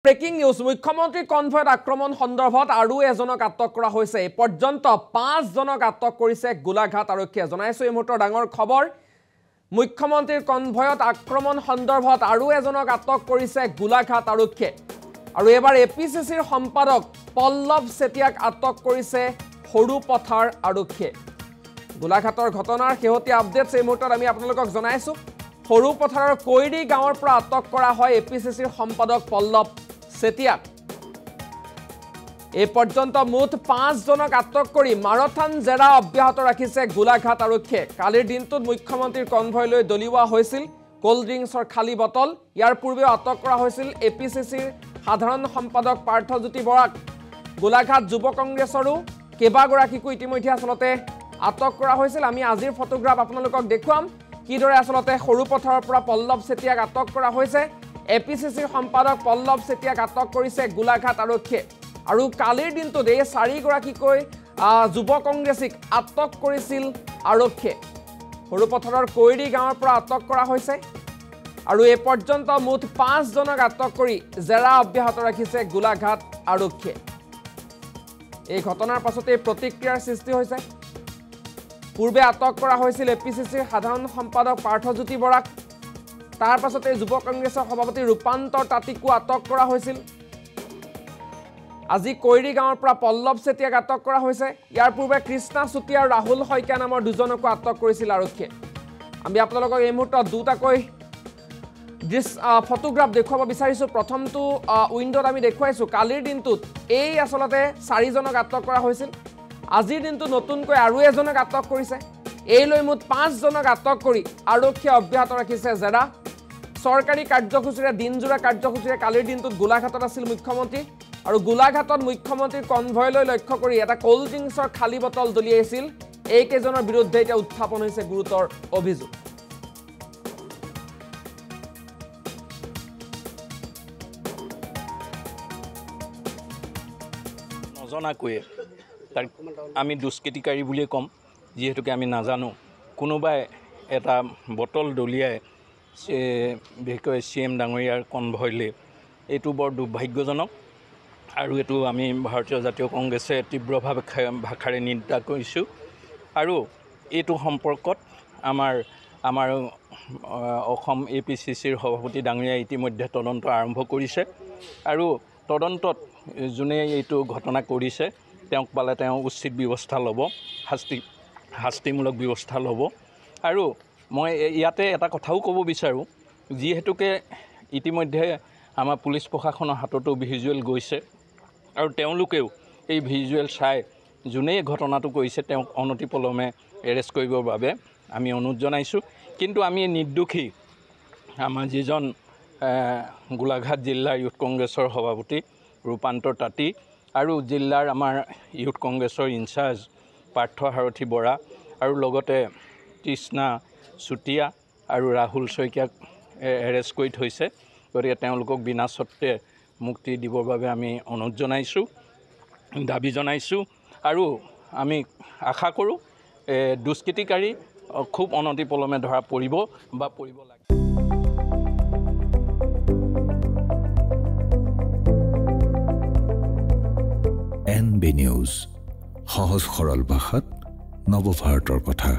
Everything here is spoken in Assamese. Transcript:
ব্ৰেকিং নিউজ মুখ্যমন্ত্ৰী কনভয়ত আক্ৰমণ সন্দৰ্ভত আৰু এজনক আটক কৰা হৈছে এই পৰ্যন্ত 5 জনক আটক কৰিছে গোলাঘাট আৰক্ষীয়ে জনাইছো এই মুহূৰ্তৰ ডাঙৰ খবৰ মুখ্যমন্ত্ৰীৰ কনভয়ত আক্ৰমণ সন্দৰ্ভত আৰু এজনক আটক কৰিছে গোলাঘাট আৰক্ষীয়ে আৰু এবাৰ এপিচিচিৰ সম্পাদক পল্লৱ চেতিয়াক আটক কৰিছে হৰুপথাৰ আৰক্ষীয়ে গোলাঘাটৰ ঘটনাৰ শেহতীয়া আপডেটছ এই মুহূৰ্তত আমি আপোনালোকক জনাইছো হৰুপথাৰৰ কৈৰি গাঁৱৰ পৰা আটক কৰা হয় এপিচিচিৰ সম্পাদক পল্লৱ চেতিয়াক এই পৰ্যন্ত মুঠ 5 জনক আটক কৰি মাৰাথন জেৰা অব্যাহত ৰাখিছে গোলাঘাট আৰক্ষীয়ে কালিৰ দিনটোত মুখ্যমন্ত্ৰীৰ কনভয়লৈ দলিওৱা হৈছিল কোল্ড ড্ৰিংকছৰ খালী বটল ইয়াৰ পূৰ্বে আটক কৰা হৈছিল এপিচিচিৰ সাধাৰণ সম্পাদক পাৰ্থজ্যোতি বৰাক গোলাঘাট যুৱ কংগ্ৰেছৰো কেবাগৰাকীকো ইতিমধ্যে আসলতে আটক কৰা হৈছিল আমি আজিৰ ফটোগ্ৰাফ আপোনালোকক দেখুৱাম কিদৰে আসলতে হৰুপথাৰৰ পৰা পল্লৱ চেতিয়াক আটক কৰা হৈছে এপিচিচিৰ সম্পাদক পল্লৱ চেতিয়াক আটক কৰিছে গোলাঘাট আৰক্ষীয়ে আৰু কালিৰ দিনটোত এই 4 গৰাকীকৈ যুৱ কংগ্ৰেছীক আটক কৰিছিল আৰক্ষীয়ে হৰুপথাৰৰ কৈৰি গাঁৱৰ পৰা আটক কৰা হৈছে আৰু এই পৰ্যন্ত মুঠ 5 জনক আটক কৰি জেৰা অব্যাহত ৰাখিছে গোলাঘাট আৰক্ষীয়ে এই ঘটনাৰ পাছতে প্ৰতিক্ৰিয়াৰ সৃষ্টি হৈছে পূৰ্বে আটক কৰা হৈছিল এপিচিচিৰ সাধাৰণ সম্পাদক পাৰ্থজ্যোতি বৰাক তাৰ পাছতে যুৱ কংগ্ৰেছৰ সভাপতি ৰূপান্তৰ তাতিকো আটক কৰা হৈছিল আজি কৈৰি গাঁৱৰ পৰা পল্লৱ চেতিয়াক আটক কৰা হৈছে ইয়াৰ পূৰ্বে কৃষ্ণা চুতীয়া আৰু ৰাহুল শইকীয়া নামৰ দুজনকো আটক কৰিছিল আৰক্ষীয়ে আমি আপোনালোকক এই মুহূৰ্তত দুটাকৈ ফটোগ্ৰাফ দেখুৱাব বিচাৰিছো প্ৰথমটো উইণ্ডোত আমি দেখুৱাইছো কালিৰ দিনটোত এই আসলতে 4 জনক আটক কৰা হৈছিল আজিৰ দিনটো নতুনকৈ আৰু এজনক আটক কৰিছে এই লৈ মুঠ 5 জনক আটক কৰি আৰক্ষীয়ে অব্যাহত ৰাখিছে জেৰা চৰকাৰী কাৰ্যসূচীৰে দিনজোৰা কাৰ্যসূচীৰে কালিৰ দিনটোত গোলাঘাটত আছিল মুখ্যমন্ত্ৰী আৰু গোলাঘাটত মুখ্যমন্ত্ৰীৰ কনভয়লৈ লক্ষ্য কৰি এটা কোল্ড ড্ৰিংকছৰ খালী বটল দলিয়াইছিল এই কেজনৰ বিৰুদ্ধে এতিয়া উত্থাপন হৈছে গুৰুতৰ অভিযোগ নজনাকৈ তাৰ আমি দুষ্কৃতিকাৰী বুলি কম যেহেতুকে আমি নাজানো কোনোবাই এটা বটল দলিয়াই বিশেষকৈ CM ডাঙৰীয়াৰ কনভয়লৈ এইটো বৰ দুৰ্ভাগ্যজনক আৰু এইটো আমি ভাৰতীয় জাতীয় কংগ্ৰেছে তীব্ৰ ভাষাৰে নিন্দা কৰিছোঁ আৰু এইটো সম্পৰ্কত আমাৰ অসম এপিচিচিৰ সভাপতি ডাঙৰীয়াই ইতিমধ্যে তদন্ত আৰম্ভ কৰিছে আৰু তদন্তত যোনে এইটো ঘটনা কৰিছে তেওঁক পালে তেওঁ উচিত ব্যৱস্থা ল'ব শাস্তিমূলক ব্যৱস্থা ল'ব আৰু মই ইয়াতে এটা কথাও ক'ব বিচাৰোঁ যিহেতুকে ইতিমধ্যে আমাৰ পুলিচ প্ৰশাসনৰ হাততো ভিজুৱেল গৈছে আৰু তেওঁলোকেও এই ভিজুৱেল চাই যোনে ঘটনাটো কৰিছে তেওঁক অনতিপলমে এৰেষ্ট কৰিবৰ বাবে আমি অনুৰোধ জনাইছোঁ কিন্তু আমি নিৰ্দোষী আমাৰ যিজন গোলাঘাট জিলাৰ ইউথ কংগ্ৰেছৰ সভাপতি ৰূপান্তৰ তাঁতী আৰু জিলাৰ আমাৰ ইউথ কংগ্ৰেছৰ ইনচাৰ্জ পাৰ্থ সাৰথী বৰা আৰু লগতে কৃষ্ণা চুতীয়া আৰু ৰাহুল শইকীয়াক এৰেষ্ট কৰি থৈছে গতিকে তেওঁলোকক বিনা চৰ্তে মুক্তি দিবৰ বাবে আমি অনুৰোধ জনাইছোঁ দাবী জনাইছোঁ আৰু আমি আশা কৰোঁ দুষ্কৃতিকাৰী খুব অনতিপলমে ধৰা পৰিব বা পৰিব লাগে NB নিউজ সহজ সৰল ভাষাত নৱভাৰতৰ কথা